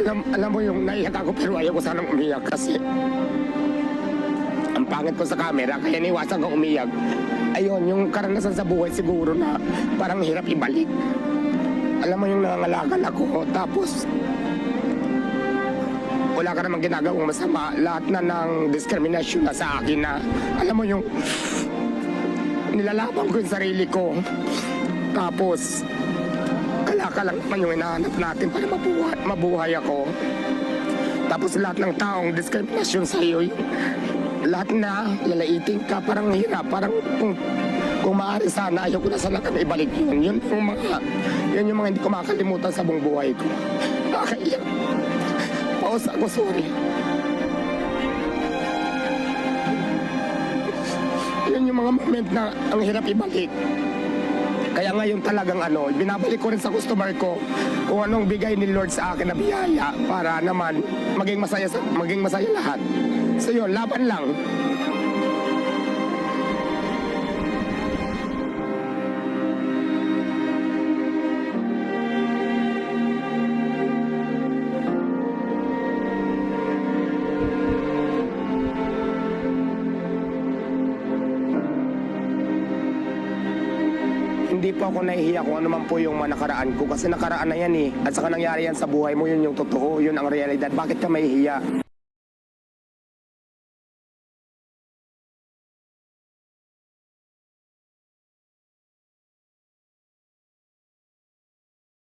Alam mo yung naiyak ako pero ayaw ko sanang umiyak kasi ang pangit ko sa camera kaya niwasan ko umiyak. Ayun, yung karanasan sa buhay siguro na parang hirap ibalik. Alam mo yung nangangalakal ako tapos wala ka namang ginagawang masama. Lahat na ng diskriminasyon na sa akin na alam mo yung nilalaban ko yung sarili ko. Tapos kalakal lang naman yung hinahanap natin para mabuhay ako. Tapos lahat ng taong diskriminasyon sa iyo, lahat na lalaitin ka, parang hirap, parang kung maaari sana ayaw ko na sana kami ibalik yun. Yun yung mga hindi ko makakalimutan sa buong buhay ko. Nakakaiyak. Paus ako, sorry. Yun yung mga moment na ang hirap ibalik. Kaya ngayon talagang binabalik ko rin sa customer ko kung anong bigay ni Lord sa akin na biyaya para naman maging masaya lahat. So yun, laban lang. Hindi po ako nahihiya kung ano man po yung mga nakaraan ko kasi nakaraan na yan eh. At saka nangyari yan sa buhay mo, yun yung totoo, yun ang realidad. Bakit ka mahihiya?